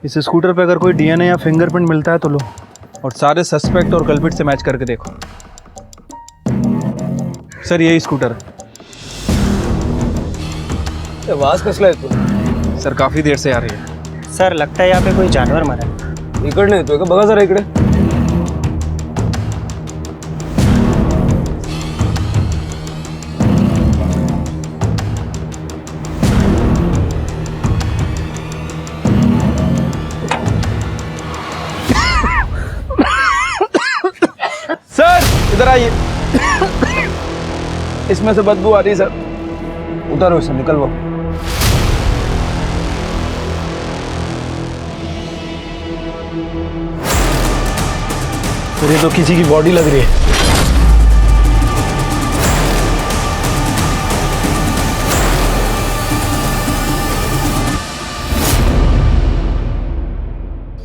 इस स्कूटर पे अगर कोई डीएनए या फिंगरप्रिंट मिलता है तो लो, और सारे सस्पेक्ट और कल्प्रिट से मैच करके देखो। सर यही स्कूटर है। आवाज कसला येतो? सर काफ़ी देर से आ रही है। सर लगता है यहाँ पे कोई जानवर मरा है। इकडनं येतोय का? बघा जरा इकडे। सर इधर आइए। इसमें से बदबू आ रही है सर। उतारो इसे, निकलवाओ। सर ये तो किसी की बॉडी लग रही है।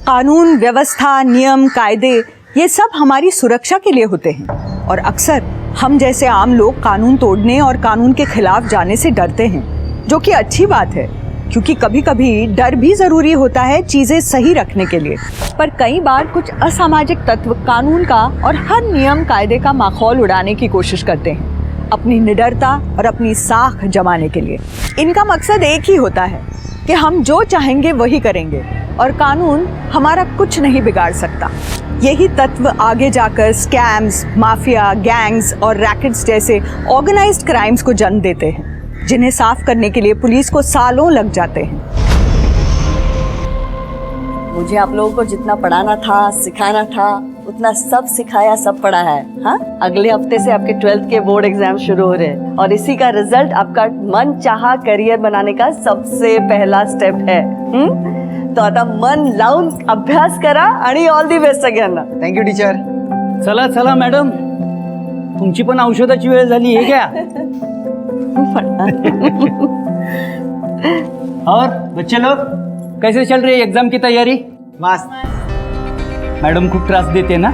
कानून, व्यवस्था, नियम, कायदे ये सब हमारी सुरक्षा के लिए होते हैं और अक्सर हम जैसे आम लोग कानून तोड़ने और कानून के खिलाफ जाने से डरते हैं, जो कि अच्छी बात है क्योंकि कभी कभी डर भी ज़रूरी होता है चीज़ें सही रखने के लिए। पर कई बार कुछ असामाजिक तत्व कानून का और हर नियम कायदे का माहौल उड़ाने की कोशिश करते हैं अपनी निडरता और अपनी साख जमाने के लिए। इनका मकसद एक ही होता है कि हम जो चाहेंगे वही करेंगे और कानून हमारा कुछ नहीं बिगाड़ सकता। यही तत्व आगे जाकर स्कैम्स, माफिया, गैंग्स और रैकेट्स जैसे ऑर्गेनाइज्ड क्राइम्स को जन्म देते हैं, जिन्हें साफ करने के लिए पुलिस को सालों लग जाते हैं। मुझे आप लोगों को जितना पढ़ाना था, सिखाना था, उतना सब सिखाया, सब पढ़ा है। हाँ, अगले हफ्ते से आपके 12th के बोर्ड एग्जाम शुरू हो रहे हैं और इसी का रिजल्ट आपका मन चाहा करियर बनाने का सबसे पहला स्टेप है। तो आता मन लावून अभ्यास करा आणि ऑल दी बेस्ट सगळ्यांना। Thank you teacher. चला चला मॅडम, तुमची पण औषधाची वेळ झाली आहे क्या? और बच्चे लोग कैसे चल रही है एग्जाम की तैयारी? मस्त। मैडम खूब त्रास देते ना?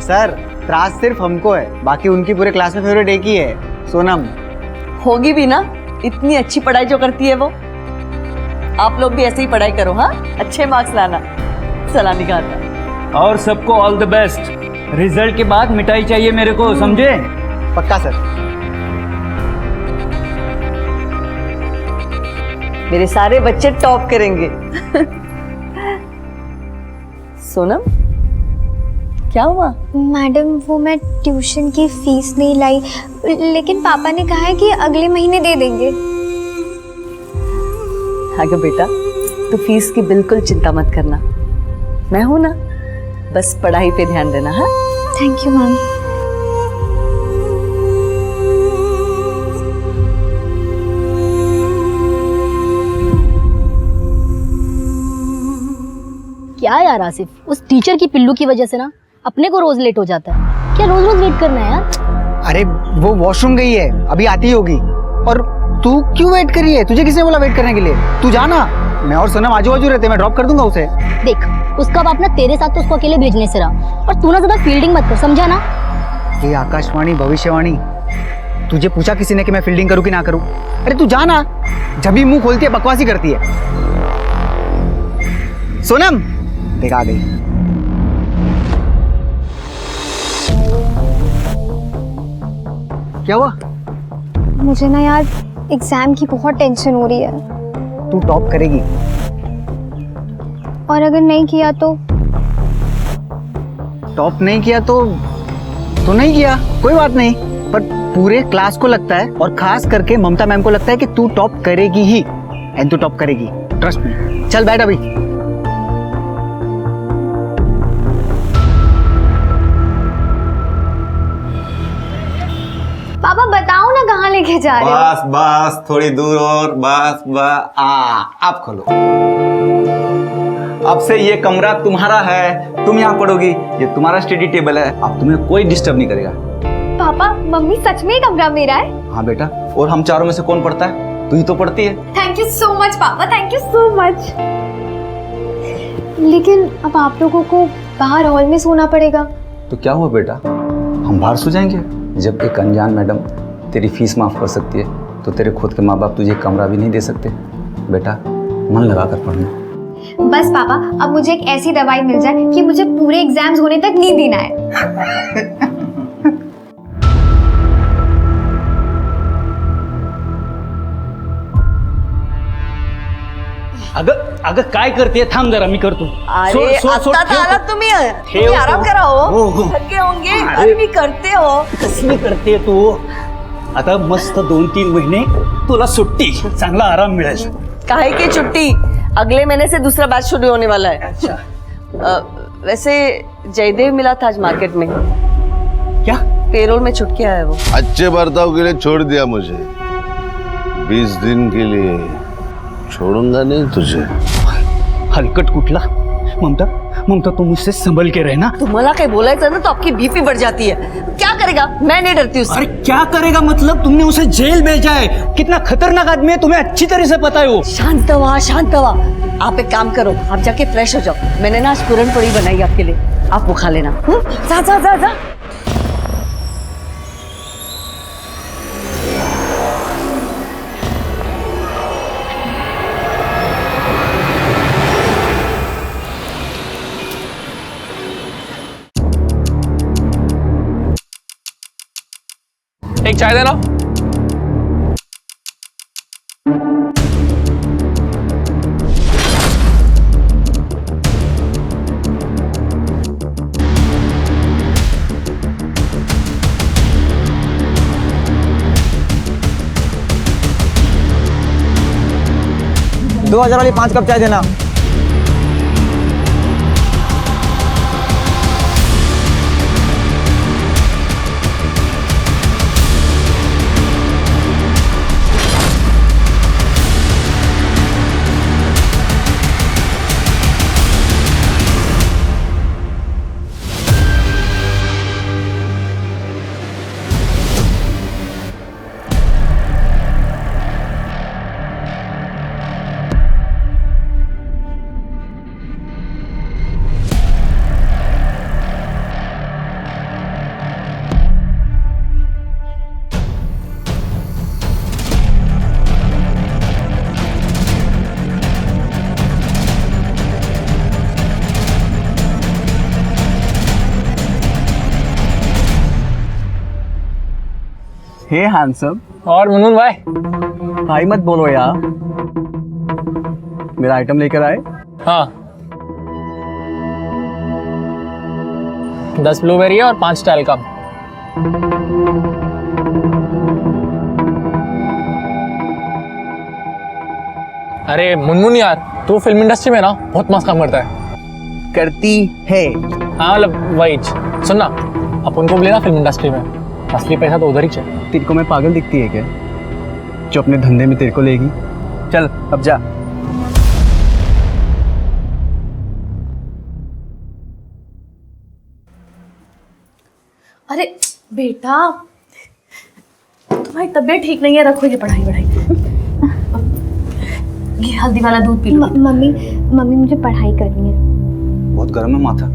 सर त्रास सिर्फ हमको है, बाकी उनकी पूरे क्लास में फेवरेट एक ही है, सोनम। होगी भी ना, इतनी अच्छी पढ़ाई जो करती है वो। आप लोग भी ऐसे ही पढ़ाई करो। हाँ, अच्छे मार्क्स लाना। सलामी खाता। और सबको ऑल द बेस्ट। रिजल्ट के बाद मिठाई चाहिए मेरे को, समझे? पक्का सर। मेरे सारे बच्चे टॉप करेंगे। सोनम, क्या हुआ? मैडम वो मैं ट्यूशन की फीस नहीं लाई, लेकिन पापा ने कहा है कि अगले महीने दे देंगे। आगे बेटा, तू फीस की बिल्कुल चिंता मत करना, मैं हूं ना। बस पढ़ाई पे ध्यान देना। हाँ, थैंक यू मैम। क्या यार आसिफ, उस टीचर की पिल्लू की वजह से ना अपने को रोज लेट हो जाता है। क्या रोज रोज वेट करना है यार? अरे वो वॉशरूम गई है, अभी आती होगी। और तू क्यों वेट कर रही है? तुझे किसने बोला वेट करने के लिए? तू जाना, मैं और सोनम आजू बाजू रहते, मैं ड्रॉप कर दूंगा उसे। देख, उसका बाप ना तेरे साथ तो उसको अकेले भेजने से रहा, और तू ना ज्यादा फील्डिंग मत कर, समझा ना? ये आकाशवाणी, भविष्यवाणी, तुझे पूछा किसी ने कि मैं फील्डिंग करूं कि ना करूं? अरे तू जाना, जब भी मुंह खोलती है बकवासी करती है। सोनम देख आ गई। क्या हुआ? मुझे ना यार एग्जाम की बहुत टेंशन हो रही है। तू टॉप करेगी। और अगर नहीं किया तो? टॉप नहीं किया तो नहीं किया, कोई बात नहीं। पर पूरे क्लास को लगता है और खास करके ममता मैम को लगता है कि तू टॉप करेगी ही, एंड तू टॉप करेगी, ट्रस्ट मी। चल बैठ अभी। पापा बताओ ना कहाँ लेके जा रहे हो? बस बस थोड़ी दूर और बस बस। अब खोलो। अब से ये कमरा तुम्हारा है, तुम यहाँ पढ़ोगी, ये तुम्हारा स्टडी टेबल है, अब तुम्हें कोई डिस्टर्ब नहीं करेगा। पापा मम्मी सच में कमरा मेरा है? हाँ बेटा, और हम चारों में से कौन पढ़ता है? तू ही तो पढ़ती है। थैंक यू सो मच पापा, थैंक यू सो मच। लेकिन अब आप लोगों को बाहर हॉल में सोना पड़ेगा। तो क्या हुआ बेटा, हम बाहर सो जाएंगे? जब एक अनजान मैडम तेरी फीस माफ कर सकती है, तो तेरे खुद के माँ बाप तुझे कमरा भी नहीं दे सकते? बेटा मन लगा कर पढ़ना। बस पापा, अब मुझे एक ऐसी दवाई मिल जाए कि मुझे पूरे एग्जाम्स होने तक नींद ही ना आए। अगं अगं काय करते, थांब जरा, मी करतो. अरे सोड, सोड, आता ठेव. आलात तुम्ही ठेव. आराम करा हो, हो हो. थके होंगे. अरे मी करते हो. कसली करते तू? आता मस्त 2-3 महिने तुला सुट्टी, चांगला आराम मिळेल. काहे की छुट्टी, अगले महीने से दूसरा बैच शुरू होने वाला है. वैसे जयदेव मिला था आज मार्केट में. क्या? पेरोल में छुट के आया है वो. अच्छे बर्ताव के लिए छोड़ दिया मुझे, 20 दिन के लिए छोड़ूंगा नहीं तुझे. हलकट कुठला? ममता, ममता तुम मुझसे संभल के रहना. तुम्हाला काही बोलायचं ना तो आपकी बीपी बढ़ जाती है. क्या करेगा? मैं नहीं डरती उससे. अरे क्या करेगा मतलब? तुमने उसे जेल भेजा है. कितना खतरनाक आदमी है, तुम्हें अच्छी तरह से पता है वो. शांत हुआ, शांत हुआ. आप एक काम करो, आप जाके फ्रेश हो जाओ. मैंने ना आज पूरन पोड़ी बनाई आपके लिए, आप वो खा लेना. जा जा जा जा. एक चाय देना. दो 2000 वाली 5 कप चाय देना. हे हैंडसम. और मुनमुन भाई, भाई मत बोलो यार. मेरा आइटम लेकर आए. हाँ 10 ब्लूबेरी और 5 टैलकम. अरे मुनमुन यार, तू फिल्म इंडस्ट्री में ना बहुत मस्त काम करता है. करती है. हाँ मतलब वही. सुन ना, अपन को लेना फिल्म इंडस्ट्री में, असली पैसा तो उधर ही चाहिए. तेरे को मैं पागल दिखती है क्या, जो अपने धंधे में तेरे को लेगी? चल अब जा. अरे बेटा, तुम्हारी तबीयत ठीक नहीं है, रखो ये पढ़ाई वढ़ाई. ये हल्दी वाला दूध पी लो. मम्मी मम्मी मुझे पढ़ाई करनी है. बहुत गर्म है माथा.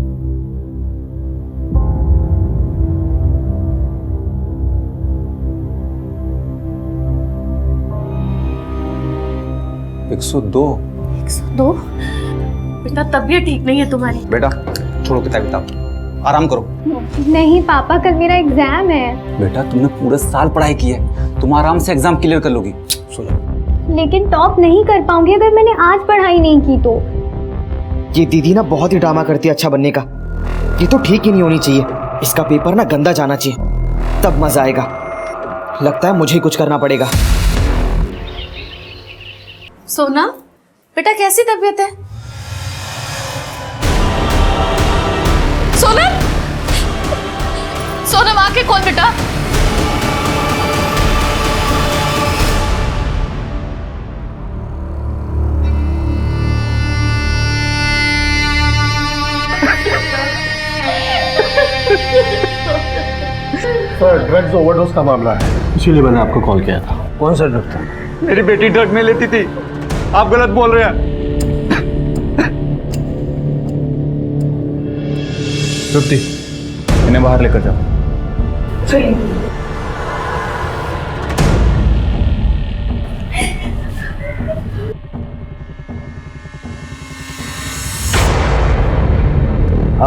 दो बेटा, तबीयत ठीक नहीं है तुम्हारी. बेटा छोड़ो किताब किताब, आराम करो. नहीं पापा, कल मेरा एग्जाम है. बेटा तुमने पूरे साल पढ़ाई की है, तुम आराम से एग्जाम क्लियर कर लोगी. सुनो, लेकिन टॉप नहीं कर पाऊंगी अगर मैंने आज पढ़ाई नहीं की तो. ये दीदी ना बहुत ही ड्रामा करती है अच्छा बनने का. ये तो ठीक ही नहीं होनी चाहिए. इसका पेपर ना गंदा जाना चाहिए, तब मजा आएगा. लगता है मुझे ही कुछ करना पड़ेगा. सोना बेटा, कैसी तबीयत है? सोनम, सोनम आके खोल बेटा. सर ड्रग्स ओवरडोज का मामला है, इसीलिए मैंने आपको कॉल किया था. कौन सा ड्रग था? मेरी बेटी ड्रग नहीं लेती थी, आप गलत बोल रहे हैं. तृप्ति, इन्हें बाहर लेकर जाओ.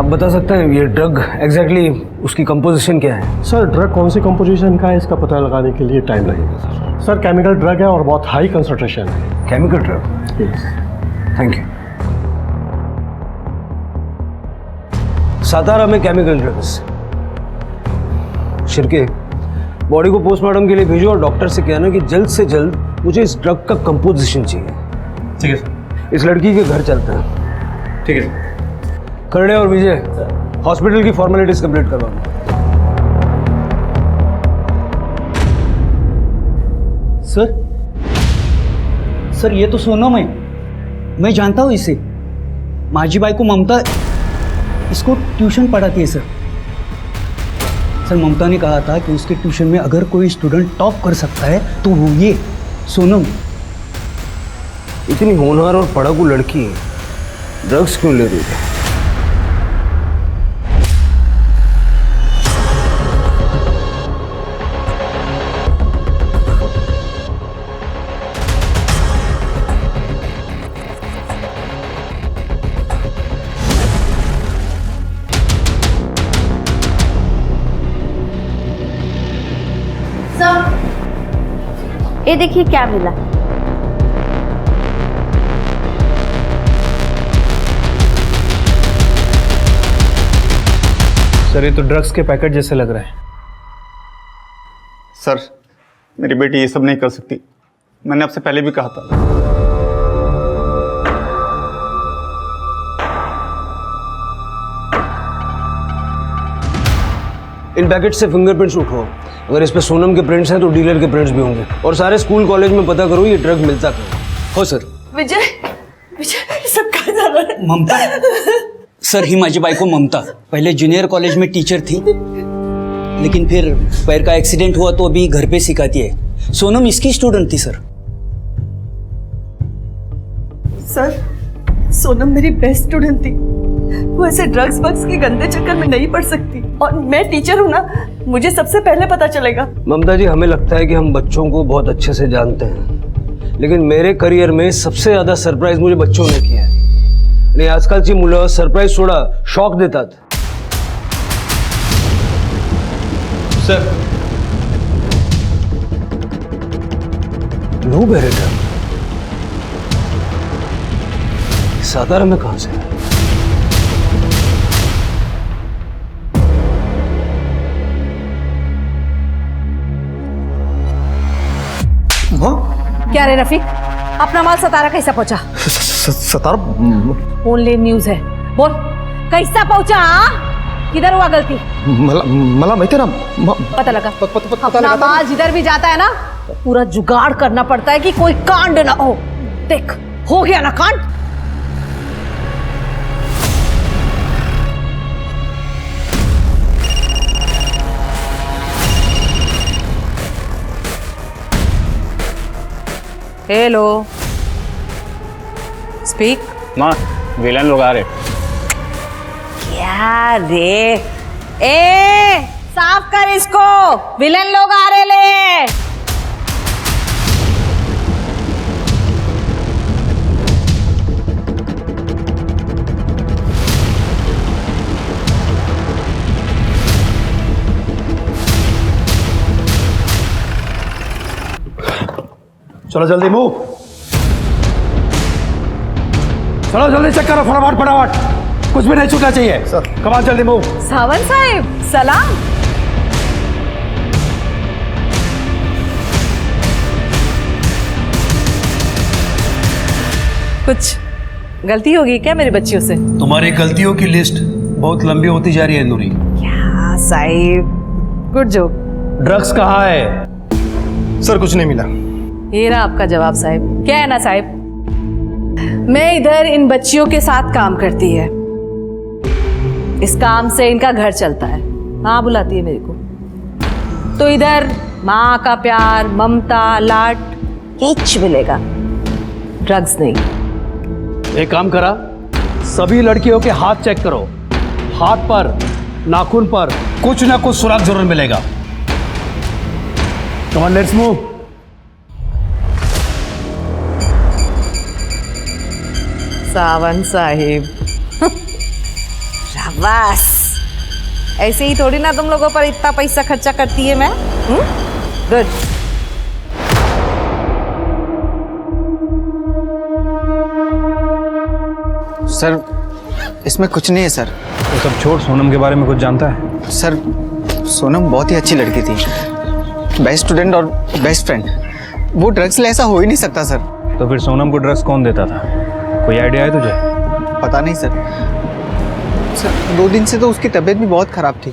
आप बता सकते हैं ये ड्रग एग्जैक्टली उसकी कंपोजिशन क्या है? सर ड्रग कौन सी कंपोजिशन का है इसका पता लगाने के लिए टाइम लगेगा सर। सर केमिकल ड्रग है और बहुत हाई कंसंट्रेशन है। Chemical drug? Thank you. Satara में केमिकल ड्रग्स। शिरके, बॉडी को पोस्टमार्टम के लिए भेजो और डॉक्टर से कहना कि जल्द से जल्द मुझे इस ड्रग का कंपोजिशन चाहिए। ठीक है सर। इस लड़की के घर चलते हैं। ठीक है। करणे और विजय हॉस्पिटल की फॉर्मेलिटीज कंप्लीट करवाओ। सर ये तो सोनम है, मैं जानता हूँ इसे। माझी बाई को ममता इसको ट्यूशन पढ़ाती है सर। ममता ने कहा था कि उसके ट्यूशन में अगर कोई स्टूडेंट टॉप कर सकता है तो वो ये सोनम। इतनी होनहार और पढ़ाकू लड़की ड्रग्स क्यों ले रही है? ये देखिए क्या मिला। सर ये तो ड्रग्स के पैकेट जैसे लग रहा है। सर मेरी बेटी ये सब नहीं कर सकती, मैंने आपसे पहले भी कहा था। इन पैकेट से फिंगरप्रिंट्स उठाओ। अगर इस पे सोनम के प्रिंट्स हैं तो डीलर के प्रिंट्स भी होंगे। और सारे स्कूल कॉलेज में पता करो ये ड्रग मिलता कहाँ हो। सर विजय, विजय सब कहाँ जा रहा है? ममता सर, ही माझी बाई को ममता पहले जूनियर कॉलेज में टीचर थी, लेकिन फिर पैर का एक्सीडेंट हुआ तो अभी घर पे सिखाती है। सोनम इसकी स्टूडेंट थी सर। सर सोनम मेरी बेस्ट स्टूडेंट थी, वो ऐसे ड्रग्स वग्स के गंदे चक्कर में नहीं पड़ सकती। और मैं टीचर हूँ ना, मुझे सबसे पहले पता चलेगा। ममता जी, हमें लगता है कि हम बच्चों को बहुत अच्छे से जानते हैं, लेकिन मेरे करियर में सबसे ज्यादा सरप्राइज मुझे बच्चों ने किया है। आणि आजकालची मुलं सरप्राईज सोडा शॉक देतात। सर लो बेरेटा सातारा में कहां से है? क्या रे रफीक, अपना माल सतारा कैसा पहुंचा? सतारा ओनली न्यूज है, बोल कैसा पहुंचा? किधर हुआ गलती? मला माहिती ना पता लगा। अपना माल जिधर भी जाता है ना, पूरा जुगाड़ करना पड़ता है कि कोई कांड ना हो। देख हो गया ना कांड। Hello, speak. माँ विलन लोग आ रहे। क्या रे? ए साफ कर इसको, विलन लोग आ रहे ले। चलो जल्दी मूव, चलो जल्दी चेक करो फटाफट फटाफट, कुछ भी नहीं छूटना चाहिए। सर कमाल, जल्दी मूव। सावंत साहब सलाम। कुछ गलती होगी क्या मेरी बच्चियों से? तुम्हारी गलतियों की लिस्ट बहुत लंबी होती जा रही है नूरी। क्या साहिब, गुड जोक। ड्रग्स कहाँ है? सर कुछ नहीं मिला। ये रहा आपका जवाब साहिब। क्या है ना साहिब, मैं इधर इन बच्चियों के साथ काम करती है, इस काम से इनका घर चलता है। माँ बुलाती है मेरे को, तो इधर माँ का प्यार, ममता, लाड किच मिलेगा, ड्रग्स नहीं। एक काम करा, सभी लड़कियों के हाथ चेक करो, हाथ पर, नाखून पर कुछ ना कुछ सुराग जरूर मिलेगा। Come on let's move. Sawant Sahib शाबाश। ऐसे ही थोड़ी ना तुम लोगों पर इतना पैसा खर्चा करती है मैं। गुड। सर इसमें कुछ नहीं है सर। तो सब छोड़, सोनम के बारे में कुछ जानता है? सर सोनम बहुत ही अच्छी लड़की थी, बेस्ट स्टूडेंट और बेस्ट फ्रेंड। वो ड्रग्स ले ऐसा हो ही नहीं सकता सर। तो फिर सोनम को ड्रग्स कौन देता था? कोई आइडिया है तुझे? पता नहीं सर। सर 2 दिन से तो उसकी तबीयत भी बहुत ख़राब थी,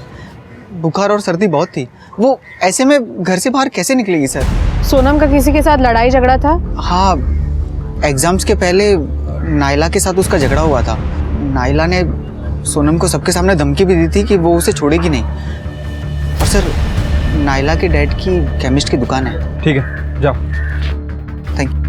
बुखार और सर्दी बहुत थी। वो ऐसे में घर से बाहर कैसे निकलेगी सर? सोनम का किसी के साथ लड़ाई झगड़ा था? हाँ, एग्ज़ाम्स के पहले नाइला के साथ उसका झगड़ा हुआ था। नाइला ने सोनम को सबके सामने धमकी भी दी थी कि वो उसे छोड़ेगी नहीं। और सर नाइला के डैड की केमिस्ट की दुकान है। ठीक है, जाओ। Thank you.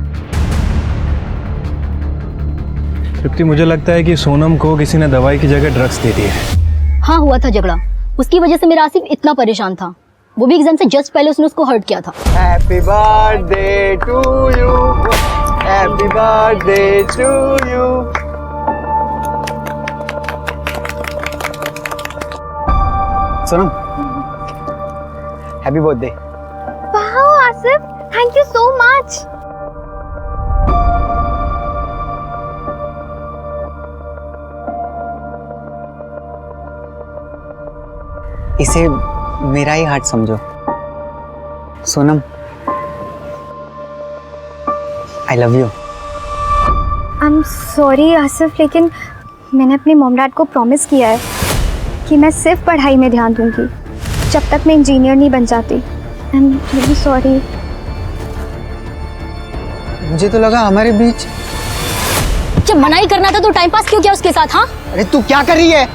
तृप्ति, मुझे लगता है कि सोनम को किसी ने दवाई की जगह ड्रग्स दे दी है। हाँ, हुआ था झगड़ा। उसकी वजह से मेरा आसिफ इतना परेशान था। वो भी एग्जाम से जस्ट पहले उसने उसको हर्ट किया था। Happy birthday to you, happy birthday to you. Sonam, happy birthday. Wow Asif, thank you so much. इसे मेरा ही हार्ट समझो। Sonam, I love you. I am sorry Asif, लेकिन मैंने अपने मॉम डैड को प्रॉमिस किया है कि मैं सिर्फ पढ़ाई में ध्यान दूंगी जब तक मैं इंजीनियर नहीं बन जाती। I am really sorry. मुझे तो लगा हमारे बीच। जब मनाई करना था तो टाइम पास क्यों किया उसके साथ? हाँ, अरे तू क्या कर रही है?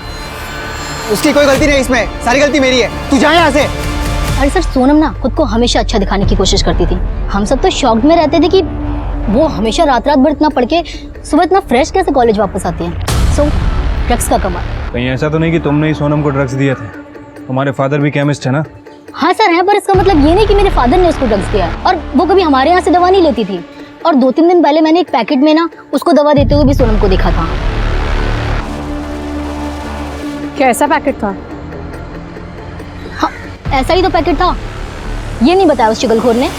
उसकी कोई गलती नहीं, इसमें सारी गलती मेरी है। तू जा यहाँ से। अरे सर, सोनम ना खुद को हमेशा अच्छा दिखाने की कोशिश करती थी। हम सब तो शॉक्ड में रहते थे कि वो हमेशा रात रात भर इतना पढ़ के सुबह इतना फ्रेश कैसे कॉलेज वापस आती है। सो ड्रग्स का कमाल। कहीं ऐसा तो नहीं कि तुमने ही सोनम को ड्रग्स दिए थे? तुम्हारे फादर भी केमिस्ट है ना? हाँ सर है, पर इसका मतलब ये नहीं कि मेरे फादर ने उसको ड्रग्स दिया है। और वो कभी हमारे यहाँ से दवा नहीं लेती थी। और 2-3 दिन पहले मैंने एक पैकेट में ना उसको दवा देते हुए भी सोनम को देखा था। कैसा पैकेट था? हाँ, ऐसा ही तो पैकेट था। ये नहीं बताया उस चुगलखोर ने।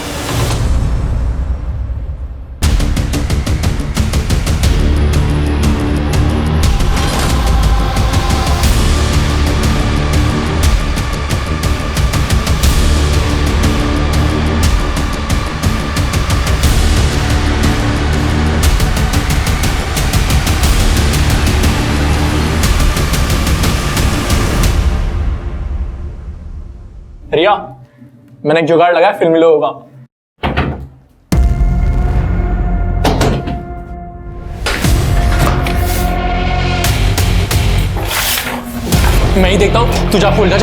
रिया, मैंने एक जुगाड़ लगाया फिल्मी लोगों का। मैं ही देखता हूँ, तू जा खोल। जा।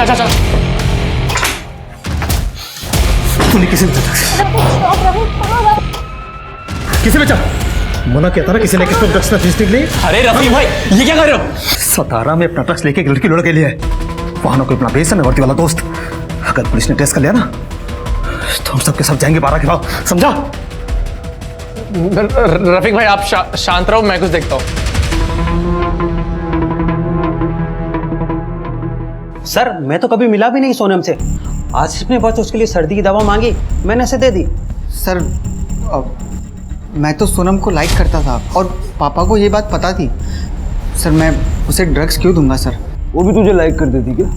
तूने किसी किसे बेचा? मना किया था ना किसी ने किसको ड्रग्स का चीज निकली। अरे रफी भाई, ये क्या कर रहे हो? सतारा में अपना ड्रग्स लेके एक लड़की लड़के लिए वहां कोई अपना बेस है वर्दी वाला दोस्त। अगर पुलिस ने टेस्ट कर लिया ना तो हम सबके सब जाएंगे 12 के बाद, समझा? रफीक भाई आप शांत रहो, मैं कुछ देखता हूँ। सर मैं तो कभी मिला भी नहीं सोनम से। आसिफ ने बस उसके लिए सर्दी की दवा मांगी, मैंने उसे दे दी। सर मैं तो सोनम को लाइक करता था और पापा को ये बात पता थी। सर मैं उसे ड्रग्स क्यों दूंगा सर? वो भी तुझे लाइक करती थी क्या?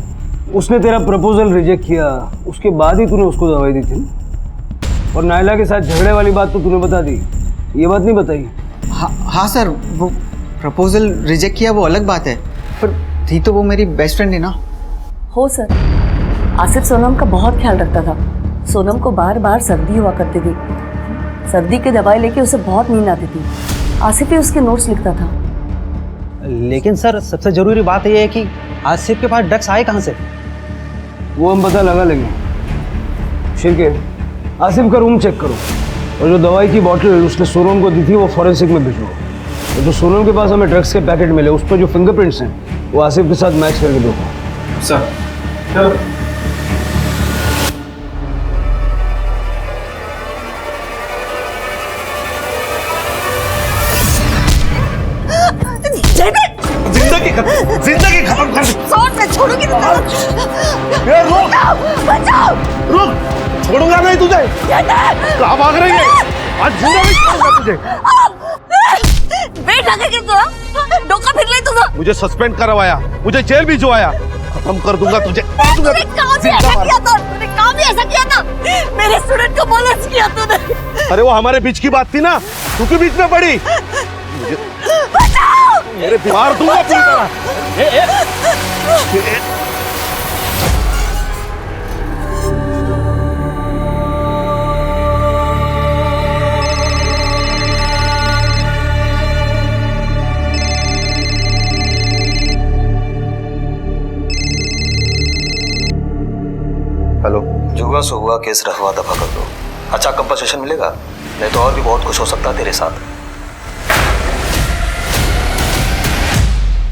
उसने तेरा प्रपोजल रिजेक्ट किया, उसके बाद ही तूने उसको दवाई दी थी। और नाइला के साथ झगड़े वाली बात तो तूने बता दी, ये बात नहीं बताई। हाँ सर, वो प्रपोजल रिजेक्ट किया वो अलग बात है, पर थी तो वो मेरी बेस्ट फ्रेंड है ना। हो सर, आसिफ सोनम का बहुत ख्याल रखता था। सोनम को बार बार सर्दी हुआ करती थी। सर्दी की दवाई लेके उसे बहुत नींद आती थी। आसिफ ही उसके नोट्स लिखता था। लेकिन सर सबसे जरूरी बात यह है कि आसिफ के पास ड्रग्स आए कहाँ से? वो हम पता लगा लेंगे। ठीक है, आसिफ का रूम चेक करो और जो दवाई की बोतल उसने सोनम को दी थी वो फॉरेंसिक में भिजवाओ। और जो सोनम के पास हमें ड्रग्स के पैकेट मिले उस पर जो फिंगरप्रिंट्स हैं वो आसिफ के साथ मैच करके दो। सर चलो। जिंदगी खत्म कर बचाओ! रुक! छोड़ूंगा नहीं तुझे! कहाँ भाग रही है? आज जिंदा नहीं छोड़ूंगा तुझे! वेट लगे कि तुझा डोका फिर ले तुझा। मुझे सस्पेंड करवाया, मुझे जेल भिजवाया, खत्म कर दूंगा तुझे। तूने काम भी ऐसा किया था, तूने काम भी ऐसा किया था। मेरे स्टूडेंट को मोलेस्ट किया तूने। अरे वो हमारे बीच की बात थी ना, तू क्यों बीच में पड़ी? मेरे मार दूंगा पूरी तरह। हेलो, जुआ से हुआ केस रखवा दफा कर दो। अच्छा कंपनसेशन मिलेगा, नहीं तो और भी बहुत कुछ हो सकता है तेरे साथ।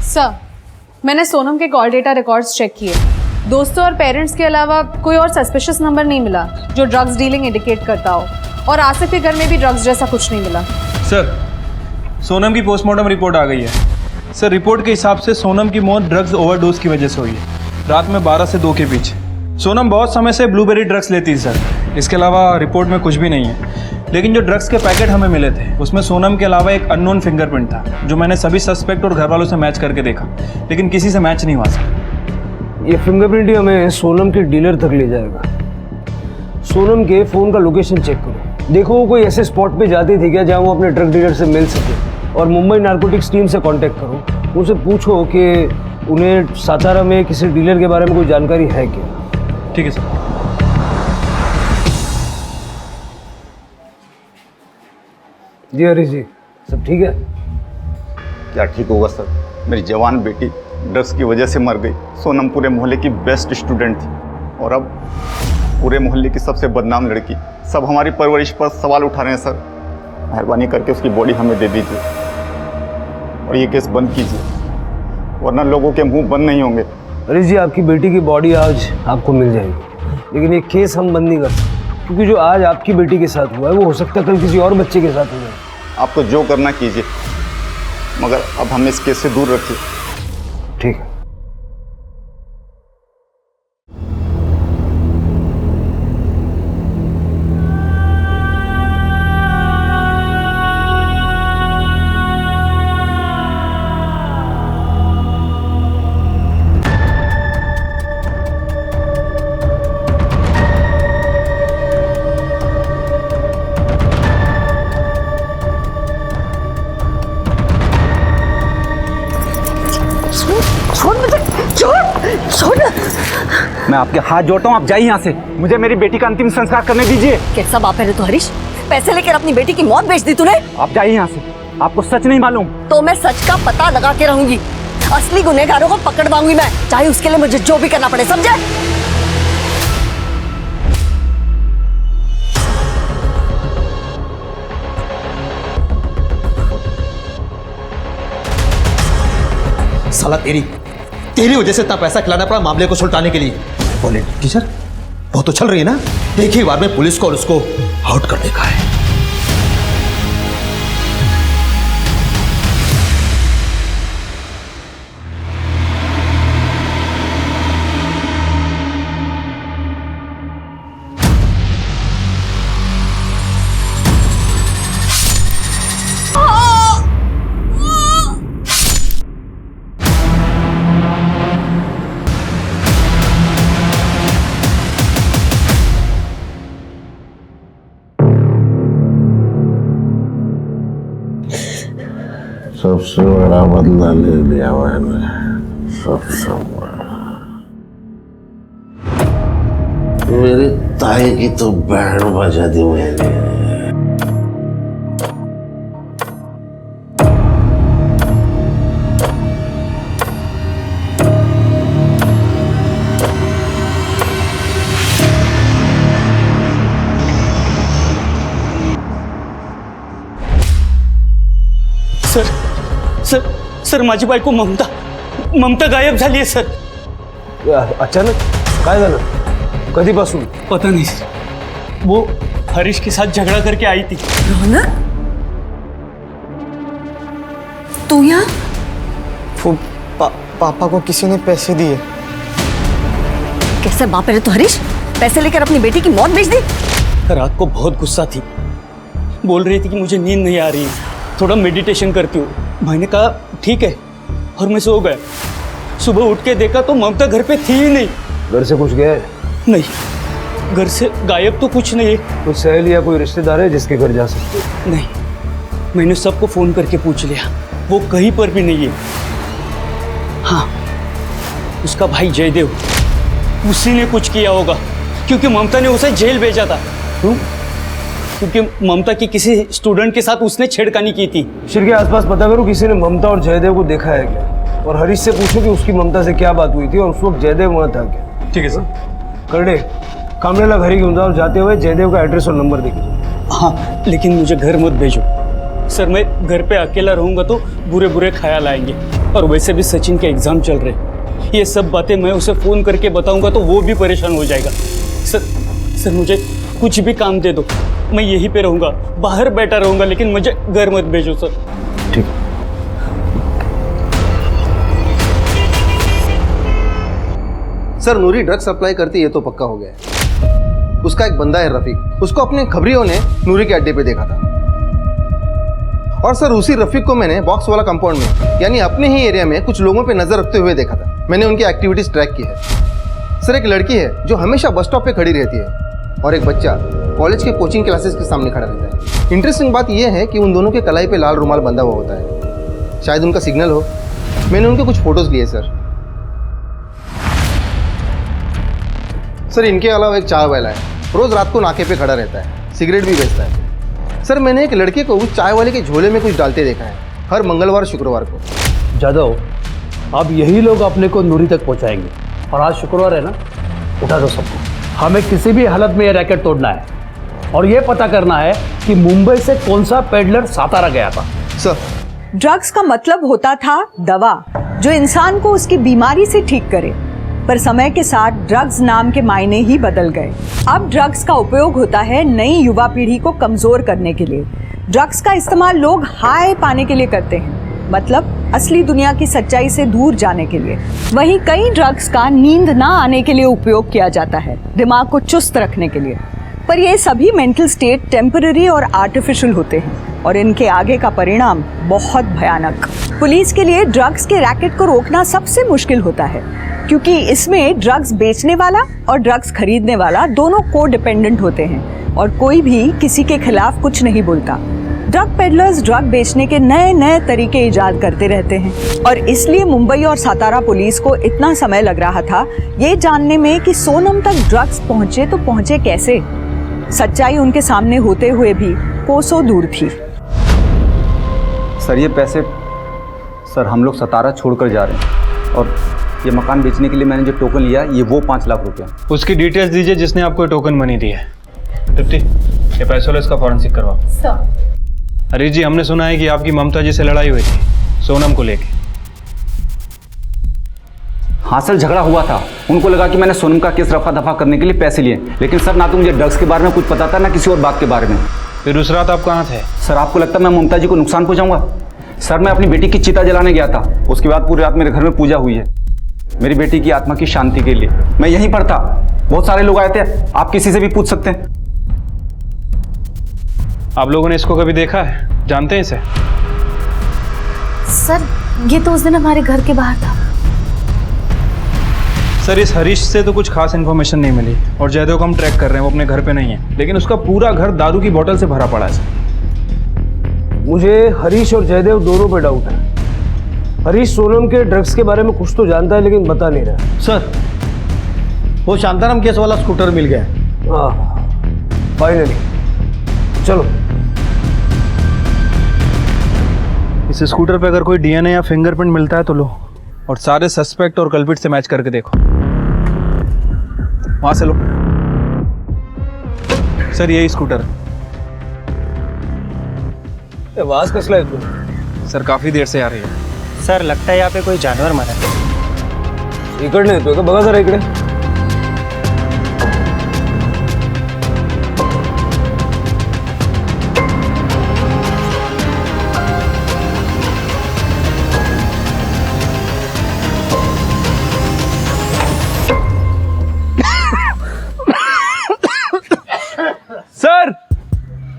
सर, मैंने सोनम के कॉल डेटा रिकॉर्ड्स चेक किए। दोस्तों और पेरेंट्स के अलावा कोई और सस्पिशियस नंबर नहीं मिला जो ड्रग्स डीलिंग इंडिकेट करता हो, और आसिफ के घर में भी ड्रग्स जैसा कुछ नहीं मिला। सर, सोनम की पोस्टमार्टम रिपोर्ट आ गई है। सर, रिपोर्ट के हिसाब से सोनम की मौत ड्रग्स ओवरडोज की वजह से हुई है, रात में 12 से 2 के बीच। सोनम बहुत समय से ब्लूबेरी ड्रग्स लेती थी सर, इसके अलावा रिपोर्ट में कुछ भी नहीं है। लेकिन जो ड्रग्स के पैकेट हमें मिले थे उसमें सोनम के अलावा एक अननोन फिंगरप्रिंट था, जो मैंने सभी सस्पेक्ट और घर वालों से मैच करके देखा, लेकिन किसी से मैच नहीं हुआ सर। ये फिंगरप्रिंट ही हमें सोनम के डीलर तक ले जाएगा। सोनम के फ़ोन का लोकेशन चेक करो, देखो वो कोई ऐसे स्पॉट पे जाती थी क्या जहाँ वो अपने ड्रग डीलर से मिल सके, और मुंबई नारकोटिक्स टीम से कांटेक्ट करो, उनसे पूछो कि उन्हें सातारा में किसी डीलर के बारे में कोई जानकारी है क्या। ठीक है सर। जी हरीश जी, सब ठीक है? क्या ठीक होगा सर, मेरी जवान बेटी ड्रग्स की वजह से मर गई। सोनम पूरे मोहल्ले की बेस्ट स्टूडेंट थी, और अब पूरे मोहल्ले की सबसे बदनाम लड़की। सब हमारी परवरिश पर सवाल उठा रहे हैं सर। मेहरबानी करके उसकी बॉडी हमें दे दीजिए और ये केस बंद कीजिए, वरना लोगों के मुंह बंद नहीं होंगे। हरीश जी, आपकी बेटी की बॉडी आज आपको मिल जाएगी, लेकिन ये केस हम बंद नहीं कर सकते, क्योंकि जो आज आपकी बेटी के साथ हुआ है वो हो सकता है कल किसी और बच्चे के साथ हो जाए। आप तो जो करना कीजिए, मगर अब हमें इस केस से दूर रखिए। ठीक है। मैं आपके हाथ जोड़ता हूँ, आप जाइए यहाँ से। मुझे मेरी बेटी का अंतिम संस्कार करने दीजिए। कैसा बाप है तू हरीश, पैसे लेकर अपनी बेटी की मौत बेच दी तूने। आप जाइए यहाँ से, आपको सच नहीं मालूम। तो मैं सच का पता लगा के रहूंगी, असली गुनहगारों को पकड़वाऊंगी मैं, चाहे उसके लिए मुझे जो भी करना पड़े, समझे? साला तेरी वजह से इतना पैसा खिलाना पड़ा मामले को सुलटाने के लिए। बोले टीचर, वो तो चल रही है ना, एक ही बार में पुलिस को और उसको आउट कर देखा है। सबसे बड़ा बदला ले लिया मैंने, सबसे बड़ा। मेरी ताई की तो बैंड बजा दी मैंने। सर माझी बायको ममता गायब झाली आहे सर। अचानक काय झालं? कधीपासून? पता नहीं, वो हरीश के साथ झगड़ा करके आई थी। रौनक, तू यहाँ? पापा को किसी ने पैसे दिए, कैसे बाप रे, तो हरीश पैसे लेकर अपनी बेटी की मौत बेच दी? रात को बहुत गुस्सा थी, बोल रही थी कि मुझे नींद नहीं आ रही, थोड़ा मेडिटेशन करती हूँ। मैंने कहा ठीक है, और मैं सो गया। सुबह उठ के देखा तो ममता घर पे थी ही नहीं। घर से कुछ गया है? नहीं, घर से गायब तो कुछ नहीं है। कोई सहेली या कोई रिश्तेदार है जिसके घर जा सकते? नहीं, मैंने सबको फोन करके पूछ लिया, वो कहीं पर भी नहीं है। हाँ, उसका भाई जयदेव, उसी ने कुछ किया होगा, क्योंकि ममता ने उसे जेल भेजा था। क्योंकि ममता की किसी स्टूडेंट के साथ उसने छेड़खानी की थी। शिर के आसपास पता करो किसी ने ममता और जयदेव को देखा है क्या, और हरीश से पूछो कि उसकी ममता से क्या बात हुई थी और उस वक्त जयदेव वहाँ था क्या। ठीक है सर। करडे, कामरेला घर ही घूम जाओ, जाते हुए जयदेव का एड्रेस और नंबर देखिए। हाँ, लेकिन मुझे घर मत भेजो सर, मैं घर पे अकेला रहूंगा तो बुरे बुरे ख्याल आएंगे, और वैसे भी सचिन के एग्जाम चल रहे, ये सब बातें मैं उसे फोन करके बताऊंगा तो वो भी परेशान हो जाएगा। सर मुझे कुछ भी काम दे दो, मैं यहीं पे रहूंगा, बाहर बैठा रहूंगा, लेकिन मुझे घर मत भेजो सर। ठीक। सर नूरी ड्रग्स सप्लाई करती है तो पक्का हो गया है। उसका एक बंदा है रफीक, उसको अपने खबरियों ने नूरी के अड्डे पे देखा था। और सर उसी रफीक को मैंने बॉक्स वाला कंपाउंड में, यानी अपने ही एरिया में कुछ लोगों पे नजर रखते हुए देखा था। मैंने उनकी एक्टिविटीज ट्रैक की है। सर एक लड़की है जो हमेशा बस स्टॉप पे खड़ी रहती है, और एक बच्चा कॉलेज के कोचिंग क्लासेस के सामने खड़ा रहता है। इंटरेस्टिंग बात यह है कि उन दोनों के कलाई पे लाल रुमाल बंधा हुआ होता है, शायद उनका सिग्नल हो। मैंने उनके कुछ फोटोज लिए सर। सर इनके अलावा एक चाय वाला है, रोज रात को नाके पे खड़ा रहता है, सिगरेट भी बेचता है। सर मैंने एक लड़के को उस चाय वाले के झोले में कुछ डालते देखा है, हर मंगलवार शुक्रवार को। जादव, अब यही लोग अपने को नूरी तक पहुंचाएंगे, और आज शुक्रवार है ना, उठा दो सबको। हमें किसी भी हालत में ये रैकेट तोड़ना है, और ये पता करना है कि मुंबई से कौन सा पेडलर सातारा गया था। सर ड्रग्स का मतलब होता था दवा, जो इंसान को उसकी बीमारी से ठीक करे, पर समय के साथ ड्रग्स नाम के मायने ही बदल गए। अब ड्रग्स का उपयोग होता है नई युवा पीढ़ी को कमजोर करने के लिए। ड्रग्स का इस्तेमाल लोग हाई पाने के लिए करते हैं, मतलब असली दुनिया की सच्चाई से दूर जाने के लिए। वहीं कई ड्रग्स का नींद ना आने के लिए उपयोग किया जाता है, दिमाग को चुस्त रखने के लिए। पर ये सभी मेंटल स्टेट टेम्पररी और आर्टिफिशियल होते हैं, और इनके आगे का परिणाम बहुत भयानक। पुलिस के लिए ड्रग्स के रैकेट को रोकना सबसे मुश्किल होता है, क्योंकि इसमें ड्रग्स बेचने वाला और ड्रग्स खरीदने वाला दोनों को डिपेंडेंट होते हैं, और कोई भी किसी के खिलाफ कुछ नहीं बोलता। ड्रग पेडलर्स ड्रग बेचने के नए नए तरीके इजाद करते रहते हैं, और इसलिए मुंबई और सातारा पुलिस को इतना समय लग रहा था ये जानने में कि सोनम तक ड्रग्स पहुंचे तो पहुंचे कैसे। सच्चाई उनके सामने होते हुए भी कोसों दूर थी। सर ये पैसे, सर हम लोग सतारा छोड़कर जा रहे हैं, और ये मकान बेचने के लिए मैंने जो टोकन लिया ये वो 5 लाख रुपया। उसकी डिटेल्स दीजिए जिसने आपको टोकन मनी दी है। तृप्ति, ये पैसों इसका फॉरेंसिक करवाओ। सर हरीश जी, हमने सुना है कि आपकी ममता जी से लड़ाई हुई थी सोनम को लेके। हाँ सर, झगड़ा हुआ था। उनको लगा कि मैंने सोनम का केस रफा दफा करने के लिए पैसे लिए, लेकिन सर ना तो मुझे ड्रग्स के बारे में कुछ पता था ना किसी और बात के बारे में। फिर उस रात आप कहाँ थे? सर आपको लगता है मैं ममता जी को नुकसान पहुंचाऊंगा? सर मैं अपनी बेटी की चिता जलाने गया था, उसके बाद पूरी रात मेरे घर में पूजा हुई है मेरी बेटी की आत्मा की शांति के लिए। मैं यहीं पर था, बहुत सारे लोग आए थे, आप किसी से भी पूछ सकते हैं। आप लोगों ने इसको कभी देखा है, जानते हैं इसे? सर ये तो उस दिन हमारे घर के बाहर था। सर इस हरीश से तो कुछ खास इन्फॉर्मेशन नहीं मिली, और जयदेव को हम ट्रैक कर रहे हैं, वो अपने घर पे नहीं है, लेकिन उसका पूरा घर दारू की बोतल से भरा पड़ा है। मुझे हरीश और जयदेव दोनों पे डाउट है। हरीश सोनम के ड्रग्स के बारे में कुछ तो जानता है, लेकिन बता नहीं रहा। सर वो शांताराम केस वाला स्कूटर मिल गया है। हाँ फाइनली, चलो। इस स्कूटर पे अगर कोई डीएनए या फिंगरप्रिंट मिलता है तो लो, और सारे सस्पेक्ट और कल्पिट से मैच करके देखो। वहां से लो। सर यही स्कूटर है। आवाज कसला है तू? सर काफी देर से आ रही है। सर लगता है यहाँ पे कोई जानवर मरा है। इकडे येतोय का? बघा जरा इकडे।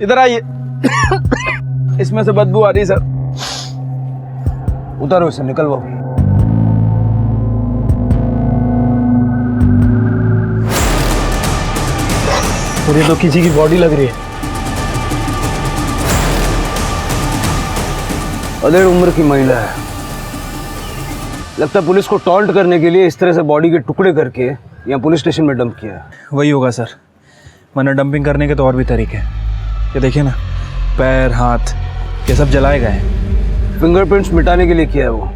इधर आइए। इसमें से बदबू आ रही सर। उतारो इसे, निकलवाओ। और ये तो किसी की बॉडी लग रही है। अधेड़ उम्र की महिला है। लगता है पुलिस को टॉन्ट करने के लिए इस तरह से बॉडी के टुकड़े करके यहाँ पुलिस स्टेशन में डंप किया है। वही होगा सर, वरना डंपिंग करने के तो और भी तरीके हैं। ये देखिए ना, पैर हाथ ये सब जलाए गए हैं। फिंगरप्रिंट्स मिटाने के लिए किया है वो।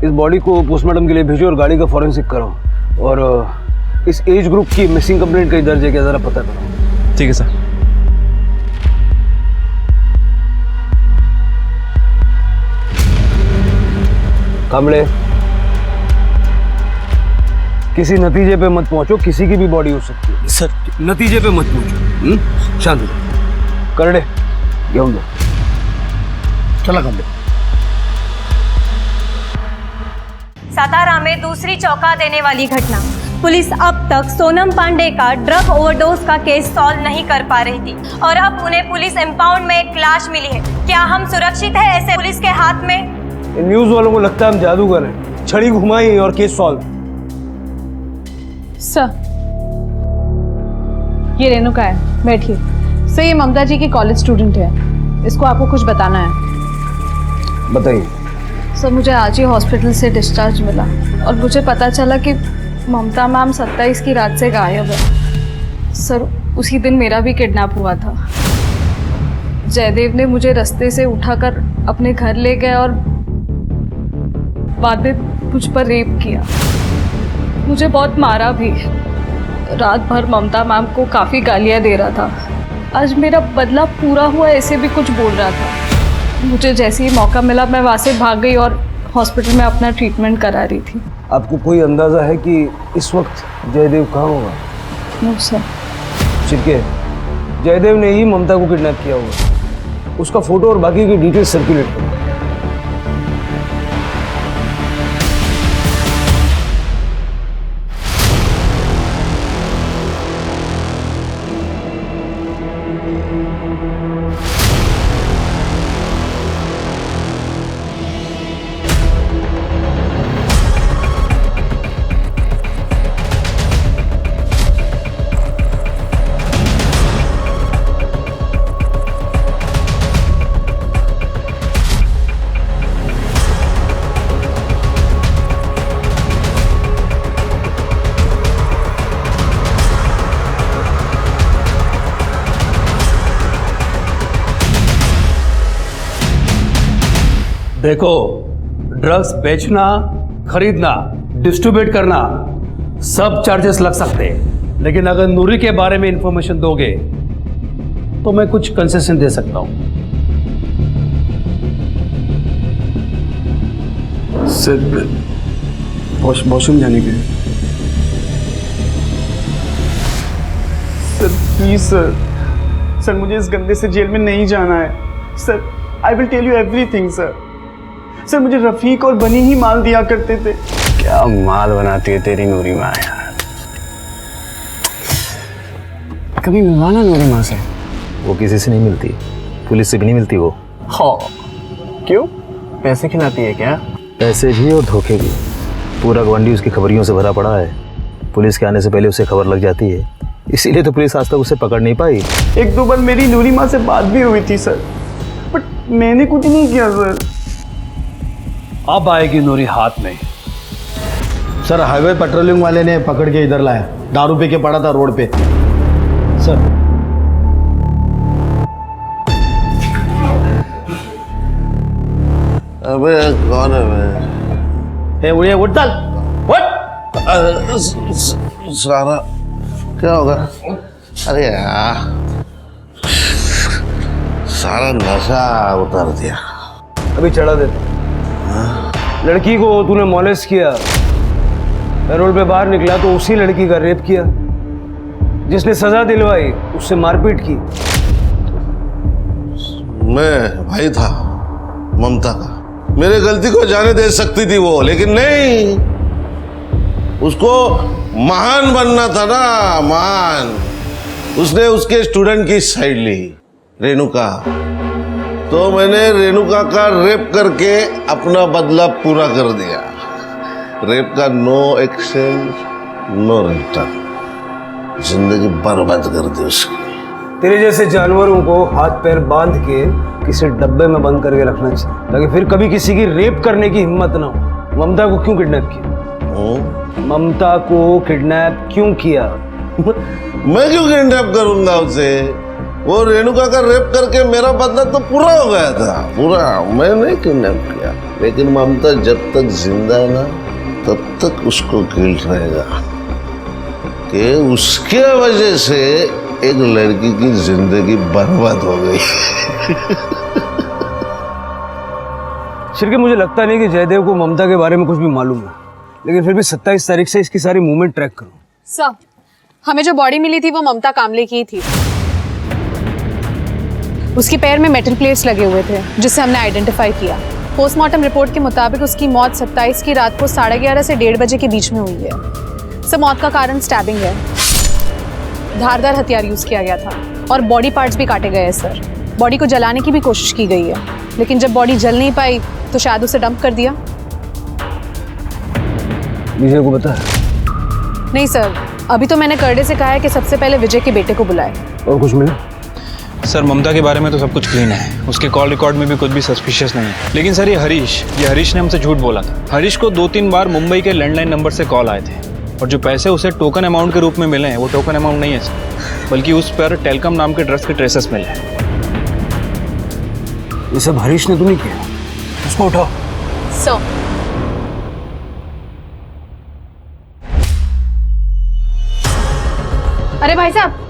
इस बॉडी को पोस्टमार्टम के लिए भेजो और गाड़ी का फॉरेंसिक करो। और इस एज ग्रुप की मिसिंग कंप्लेंट कहीं दर्ज है क्या, ज़रा पता करो। ठीक है सर। कांबळे, किसी नतीजे पे मत पहुंचो, किसी की भी बॉडी हो सकती है सर। नतीजे पे मत पहुंचो। शांत हो जाओ। करड़े घेऊन दो। चला कांबळे। सातारा में दूसरी चौंका देने वाली घटना। पुलिस अब तक सोनम पांडे का ड्रग ओवरडोज का केस सॉल्व नहीं कर पा रही थी और अब उन्हें पुलिस इंपाउंड में एक लाश मिली है। क्या हम सुरक्षित हैं ऐसे पुलिस के हाथ में? न्यूज वालों को लगता है हम जादूगर हैं। छड़ी घुमाई और केस सॉल्व। सर, ये रेणुका है, बैठिए। सर, ये ममता जी की कॉलेज स्टूडेंट है, इसको आपको कुछ बताना है। बताइए। सर, मुझे आज ही हॉस्पिटल से डिस्चार्ज मिला और मुझे पता चला कि ममता मैम 27 की रात से गायब है। सर, उसी दिन मेरा भी किडनैप हुआ था। जयदेव ने मुझे रास्ते से उठाकर अपने घर ले गए और बाद में मुझ पर रेप किया। मुझे बहुत मारा भी। रात भर ममता मैम को काफ़ी गालियाँ दे रहा था। आज मेरा बदला पूरा हुआ ऐसे भी कुछ बोल रहा था। मुझे जैसे ही मौका मिला मैं वहाँ से भाग गई और हॉस्पिटल में अपना ट्रीटमेंट करा रही थी। आपको कोई अंदाजा है कि इस वक्त जयदेव कहाँ होगा? No sir. चिपके, जयदेव ने ही ममता को किडनैप किया होगा। उसका फोटो और बाकी की डिटेल्स सर्कुलेट करो। देखो, ड्रग्स बेचना, खरीदना, डिस्ट्रीब्यूट करना सब चार्जेस लग सकते हैं, लेकिन अगर नूरी के बारे में इंफॉर्मेशन दोगे तो मैं कुछ कंसेशन दे सकता हूं। सर, वॉशरूम जाने के। सर प्लीज सर, मुझे इस गंदे से जेल में नहीं जाना है। Sir, I will tell you everything sir. Sir, मुझे रफीक और बनी ही माल दिया करते थे। क्या माल बनाती है तेरी नूरी माँ यार। कभी मिलवाना नूरी माँ से। वो किसी से नहीं मिलती, पुलिस से भी नहीं मिलती वो। हाँ, क्यों? पैसे खिलाती है क्या? पैसे भी और धोखे भी। पूरा गवंडी उसकी खबरियों से भरा पड़ा है। पुलिस के आने से पहले उसे खबर लग जाती है, इसीलिए तो पुलिस आज तक उसे पकड़ नहीं पाई। एक दो बार मेरी नूरी माँ से बात भी हुई थी सर, बट मैंने कुछ नहीं किया सर। अब आएगी नूरी हाथ में। सर, हाईवे पेट्रोलिंग वाले ने पकड़ के इधर लाया। दारू पी के पड़ा था रोड पे। सर, अबे कौन है मैं? उड़े उठ चल, सारा क्या होगा? अरे यार, सारा नशा उतार दिया। अभी चढ़ा देते। लड़की को तूने मॉलेस्ट किया, पैरोल पे बाहर निकला तो उसी लड़की का रेप किया। जिसने सजा दिलवाई उससे मारपीट की। मैं भाई था ममता का, मेरे गलती को जाने दे सकती थी वो, लेकिन नहीं, उसको महान बनना था ना, महान। उसने उसके स्टूडेंट की साइड ली। रेणुका, तो मैंने रेणुका का रेप करके अपना बदला पूरा कर दिया। रेप का नो एक्सचेंज नो रिटर्न, जिंदगी बर्बाद कर दी उसकी। तेरे जैसे जानवरों को हाथ पैर बांध के किसी डब्बे में बंद करके रखना चाहिए, ताकि फिर कभी किसी की रेप करने की हिम्मत ना हो। ममता को क्यों किडनैप किया? ममता को किडनैप क्यों किया? मैं क्यों किडनैप करूंगा उसे? वो रेणुका का रेप करके मेरा बदला तो पूरा हो गया था, पूरा। मैं नहीं किडनैप किया, लेकिन ममता जब तक जिंदा है ना, तब तक उसको गिल्ट रहेगा कि उसके वजह से एक लड़की की जिंदगी बर्बाद हो गई। शिरके, मुझे लगता नहीं कि जयदेव को ममता के बारे में कुछ भी मालूम है, लेकिन फिर भी 27 तारीख से इसकी सारी मूवमेंट ट्रैक करो। सर, हमें जो बॉडी मिली थी वो ममता कामले की ही थी। उसके पैर में मेटल प्लेट्स लगे हुए थे, जिसे हमने आइडेंटिफाई किया। पोस्टमार्टम रिपोर्ट के मुताबिक उसकी मौत 27 की रात को 11:30 से 1:30 बजे के बीच में हुई है। सब मौत का कारण स्टैबिंग है। धारदार हथियार यूज किया गया था और बॉडी पार्ट्स भी काटे गए हैं सर। बॉडी को जलाने की भी कोशिश की गई है, लेकिन जब बॉडी जल नहीं पाई तो शायद उसे डंप कर दिया। विजय को पता है? नहीं सर, अभी तो मैंने करडे से कहा है कि सबसे पहले विजय के बेटे को बुलाए। और कुछ मिला? सर, ममता के बारे में तो सब कुछ क्लीन है, उसके कॉल रिकॉर्ड में भी कुछ भी सस्पिशियस नहीं है। लेकिन सर, ये हरीश ने हमसे झूठ बोला था। हरीश को 2-3 बार मुंबई के लैंडलाइन नंबर से कॉल आए थे, और जो पैसे उसे टोकन अमाउंट के रूप में मिले हैं वो टोकन अमाउंट नहीं है सर, बल्कि उस पर टेलकम नाम के ड्रग्स के ट्रेसेस मिले हैं। ये सब हरीश ने तो नहीं किया? उसको उठाओ। सर, अरे भाई साहब,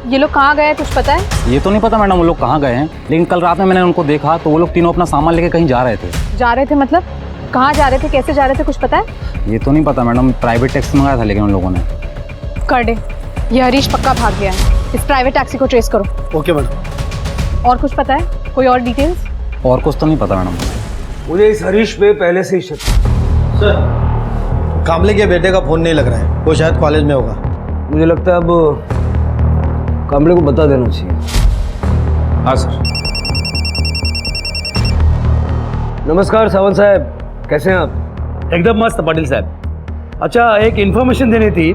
ये लोग कहाँ गए कुछ पता है? ये तो नहीं पता मैडम वो लोग कहाँ गए हैं, लेकिन कल रात में मैंने उनको देखा तो वो लोग तीनों अपना सामान लेके कहीं जा रहे थे। जा रहे थे मतलब? कहाँ जा रहे थे, कैसे जा रहे थे, कुछ पता है? ये तो नहीं पता मैडम, प्राइवेट टैक्सी मंगाया था लेकिन उन लोगों ने। करडे, ये हरीश पक्का भाग गया है। इस प्राइवेट टैक्सी को ट्रेस करो। Okay madam. और कुछ पता है? कोई और डिटेल्स? और कुछ तो नहीं पता मैडम। मुझे इस हरीश पे पहले से ही शक। सर, कामले के बेटे का फोन नहीं लग रहा है, वो शायद कॉलेज में होगा। मुझे लगता है अब कामले को बता देना चाहिए। हाँ सर। नमस्कार सावंत साहब, कैसे हैं आप? एकदम मस्त पाटिल साहब। अच्छा, एक इन्फॉर्मेशन देनी थी।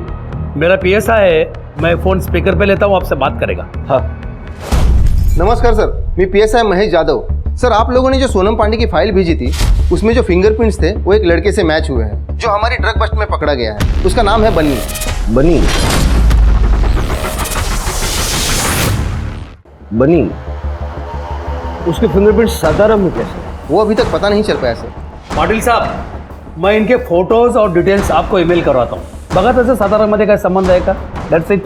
मेरा PSI है, मैं फ़ोन स्पीकर पे लेता हूँ, आपसे बात करेगा। हाँ। नमस्कार सर, मैं PSI महेश जादव। सर, आप लोगों ने जो सोनम पांडे की फाइल भेजी थी, उसमें जो फिंगरप्रिंट्स थे वो एक लड़के से मैच हुए हैं, जो हमारी ड्रग बस्ट में पकड़ा गया है। उसका नाम है बनी। बनी? बनी? उसके फिंगरप्रिंट सातारा में कैसे? वो अभी तक पता नहीं चल पाया सर। पाटिल साहब, मैं इनके फोटोज और डिटेल्स आपको ईमेल करवाता हूँ। बघा तसं सातारामध्ये काय संबंध आहे का? That's it.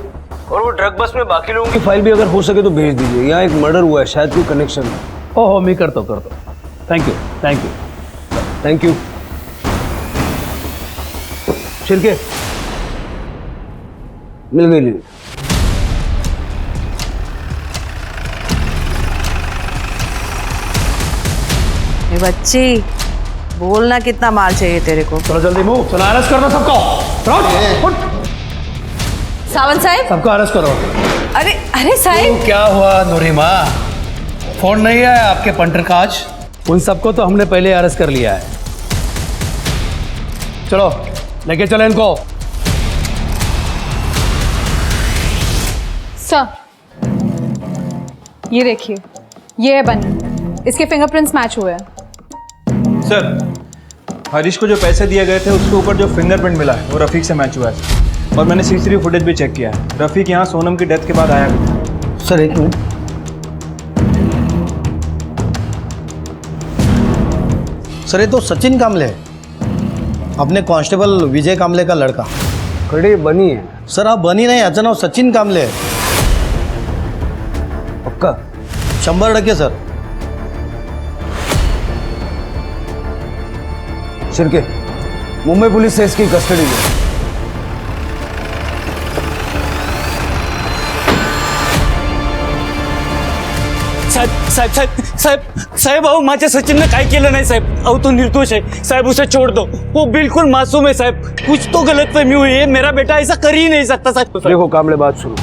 और वो ड्रग बस में बाकी लोगों की फाइल भी अगर हो सके तो भेज दीजिए। यहाँ एक मर्डर हुआ है, शायद कोई कनेक्शन है। ओहो, मैं करता हूँ। Thank you. शिरके, मिल गई लीड। बच्ची, बोलना कितना माल चाहिए तेरे को? चलो जल्दी मूव, चलो अरेस्ट कर दो सबको। सावंत साहब, सबको अरेस्ट करो। अरे साहब, क्या हुआ नूरिमा? फोन नहीं आया आपके पंटर का आज? उन सबको तो हमने पहले अरेस्ट कर लिया है। चलो लेके चलो इनको। सर, ये देखिए, ये है बनी। इसके फिंगरप्रिंट्स मैच हुए हैं। सर, हरीश को जो पैसे दिए गए थे उसके ऊपर जो फिंगरप्रिंट मिला है वो रफ़ीक से मैच हुआ है, और मैंने CCTV फुटेज भी चेक किया है। रफ़ीक यहाँ सोनम की डेथ के बाद आया था। सर, एक मिनट। सर, ये तो सचिन कामले है, अपने कांस्टेबल विजय कामले का लड़का। खड़े बनी है? सर, आप बनी नहीं, याचं नाव सचिन कामले है। पक्का? 100% सर। शिरके, मुंबई पुलिस से इसकी कस्टडी में। साहेब अहो, माझ्या सचिनने काय केलं नाही साहेब। अहो, तो निर्दोष है साहब, उसे छोड़ दो। वो बिल्कुल मासूम है साहब। कुछ तो गलतफहमी हुई है, मेरा बेटा ऐसा कर ही नहीं सकता साहब। देखो कामले, बात सुनो।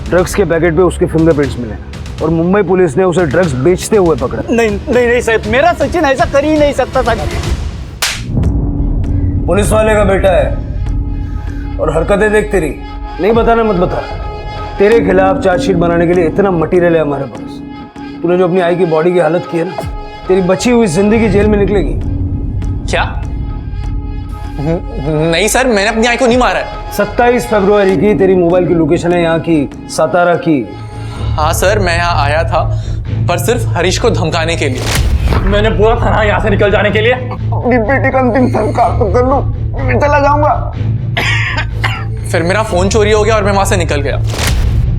ड्रग्स के पैकेट पे उसके फिंगरप्रिंट्स मिले और मुंबई पुलिस ने उसे ड्रग्स बेचते हुए पकड़ा। नहीं नहीं नहीं साहब, मेरा सचिन ऐसा कर ही नहीं सकता साहब। पुलिस वाले का बेटा है और हरकतें देख तेरी। नहीं बताना मत बता। तेरे खिलाफ चार्जशीट बनाने के लिए इतना मटेरियल है हमारे पास। तूने जो अपनी आई की बॉडी की हालत की है ना, तेरी बची हुई जिंदगी जेल में निकलेगी। क्या? नहीं सर, मैंने अपनी आई को नहीं मारा है। 27 फरवरी की तेरी मोबाइल की लोकेशन है यहाँ की, सातारा की। हाँ सर, मैं यहाँ आया था पर सिर्फ हरीश को धमकाने के लिए। मैंने पूरा थाना यहाँ से निकल जाने के लिए अपनी बेटी का अंतिम संस्कार तो कर लूं, मैं चला जाऊंगा। फिर मेरा फोन चोरी हो गया और मैं वहां से निकल गया।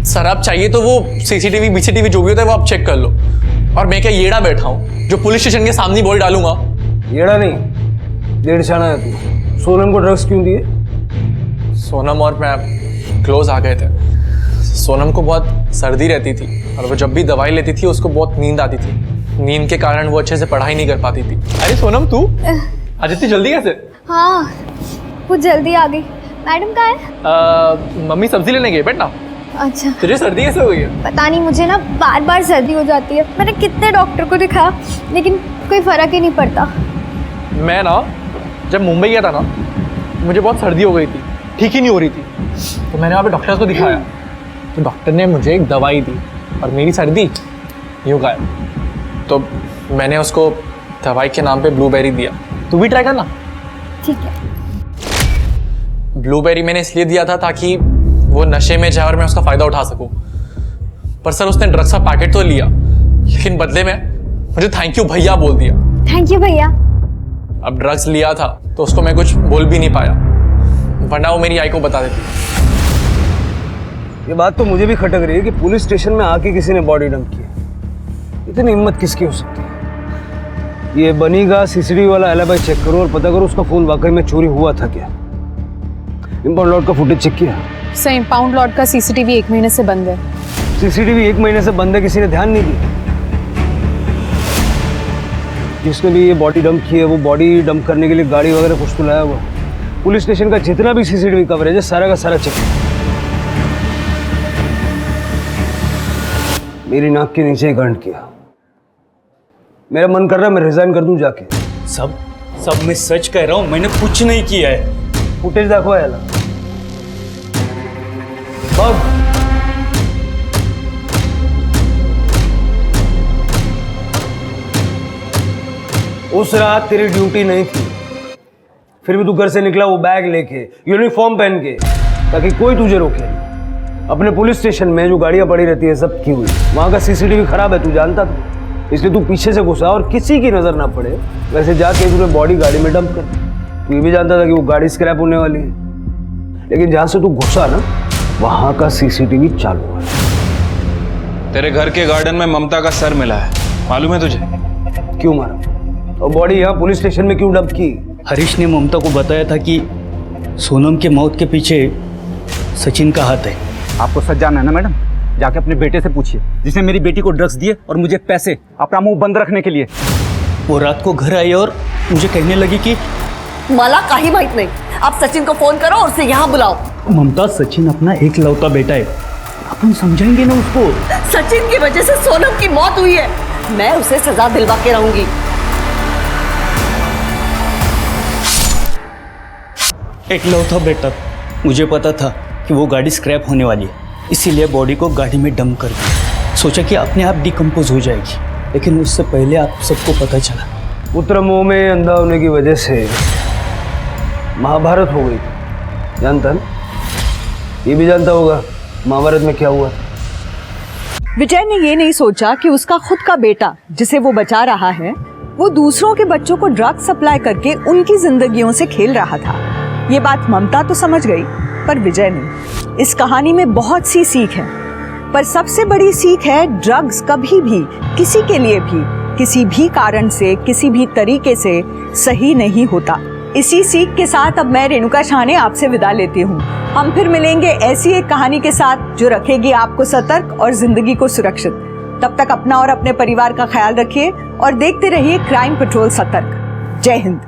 सर आप चाहिए तो वो सीसीटीवी बीसीटीवी जो भी होता है वो आप चेक कर लो। और मैं क्या येड़ा बैठा हूँ जो पुलिस स्टेशन के सामने बॉडी डालूंगा? येड़ा नहीं, डेढ़शाना है तू। सोनम को ड्रग्स क्यों दिए? सोनम और मैं क्लोज आ गए थे। सोनम को बहुत सर्दी रहती थी और वो जब भी दवाई लेती थी उसको बहुत नींद आती थी। नींद के कारण वो अच्छे से पढ़ाई नहीं कर पाती थी। अरे सोनम तू आज इतनी जल्दी कैसे? हाँ कुछ जल्दी आ गई। मैडम कहाँ है? मम्मी सब्जी लेने गई, बैठ ना। अच्छा तुझे सर्दी कैसे हो गई है? पता नहीं, मुझे ना बार बार सर्दी हो जाती है। मैंने कितने डॉक्टर को दिखाया लेकिन कोई फर्क ही नहीं पड़ता। मैं ना जब मुंबई गया था ना मुझे बहुत सर्दी हो गई थी, ठीक ही नहीं हो रही थी। तो मैंने वहाँ पे डॉक्टर को दिखाया तो डॉक्टर ने मुझे एक दवाई दी और मेरी सर्दी यूँ गायब। तो मैंने उसको दवाई के नाम पे ब्लूबेरी दिया। तू भी ट्राई करना। ठीक है। ब्लूबेरी मैंने इसलिए दिया था ताकि वो नशे में जाए और मैं उसका फ़ायदा उठा सकूं। पर सर उसने ड्रग्स का पैकेट तो लिया लेकिन बदले में मुझे थैंक यू भैया बोल दिया। थैंक यू भैया। अब ड्रग्स लिया था तो उसको मैं कुछ बोल भी नहीं पाया, वरना वो मेरी आई को बता देती। ये बात तो मुझे भी खटक रही है कि पुलिस स्टेशन में आके किसी ने बॉडी डंप की। इतनी हिम्मत किसकी हो सकती है? ये बनी का सीसीटीवी वाला एलिबाई चेक करो और पता करो उसका फोन वाकई में चोरी हुआ था क्या। इंपाउंड लॉट का फुटेज चेक किया? सर इंपाउंड लॉट का सीसीटीवी 1 महीने से बंद है। सीसीटीवी 1 महीने से बंद है, किसी ने ध्यान नहीं दिया। जिसने भी ये बॉडी डंप की है वो बॉडी डंप करने के लिए गाड़ी वगैरह कुछ तो लाया हुआ। पुलिस स्टेशन का जितना भी सीसीटीवी कवरेज है सारा का सारा चेक। मेरी नाक के नीचे ही कांड किया। मेरा मन कर रहा है मैं रिजाइन कर दूं जाके। सब मैं सच कह रहा हूं, मैंने कुछ नहीं किया है। फुटेज देखो यार। उस रात तेरी ड्यूटी नहीं थी, फिर भी तू घर से निकला वो बैग लेके, यूनिफॉर्म पहन के, ताकि कोई तुझे रोके नहीं। अपने पुलिस स्टेशन में जो गाड़ियां पड़ी रहती है सब की हुई, वहां का सीसीटीवी खराब है, तू जानता था, इसलिए तू पीछे से घुसा और किसी की नजर ना पड़े वैसे जाके तूने बॉडी गाड़ी में डंप कर दी। तू ये भी जानता था कि वो गाड़ी स्क्रैप होने वाली है, लेकिन जहां से तू घुसा ना वहां का सीसीटीवी चालू है। तेरे घर के गार्डन में ममता का सर मिला है, मालूम है तुझे? क्यों मारा और बॉडी यहाँ पुलिस स्टेशन में क्यों डंप की? हरीश ने ममता को बताया था कि सोनम के मौत के पीछे सचिन का हाथ है। आपको सच जानना है ना मैडम? जाके अपने बेटे से पूछिए जिसने मेरी बेटी को ड्रग्स दिए और मुझे पैसे अपना मुंह बंद रखने के लिए। वो रात को घर आई और मुझे कहने लगी कि मला काही माहित नहीं, आप सचिन को फोन करो और उसे यहाँ बुलाओ। ममता सचिन अपना एक लौता बेटा है, अपन समझाएंगे ना उसको। सचिन की वजह से सोनम की मौत हुई है, मैं उसे सजा दिलवा के रहूंगी। एक लौता बेटा, मुझे पता था कि वो गाड़ी स्क्रैप होने वाली है, इसीलिए बॉडी को गाड़ी में डंप कर दिया। सोचा कि अपने आप डिकम्पोज हो जाएगी, लेकिन उससे पहले आप सबको पता चला। पुत्र मोह में अंधा होने की वजह से महाभारत हो गई, जानता ना? ये भी जानता होगा महाभारत में क्या हुआ। विजय ने ये नहीं सोचा कि उसका खुद का बेटा जिसे वो बचा रहा है वो दूसरों के बच्चों को ड्रग सप्लाई करके उनकी जिंदगियों से खेल रहा था। ये बात ममता तो समझ गई पर विजय नहीं। इस कहानी में बहुत सी सीख है, पर सबसे बड़ी सीख है ड्रग्स कभी भी किसी के लिए भी किसी भी कारण से किसी भी तरीके से सही नहीं होता। इसी सीख के साथ अब मैं रेणुका शाह ने आपसे विदा लेती हूँ। हम फिर मिलेंगे ऐसी एक कहानी के साथ जो रखेगी आपको सतर्क और जिंदगी को सुरक्षित। तब तक अपना और अपने परिवार का ख्याल रखिए और देखते रहिए क्राइम पेट्रोल सतर्क। जय हिंद।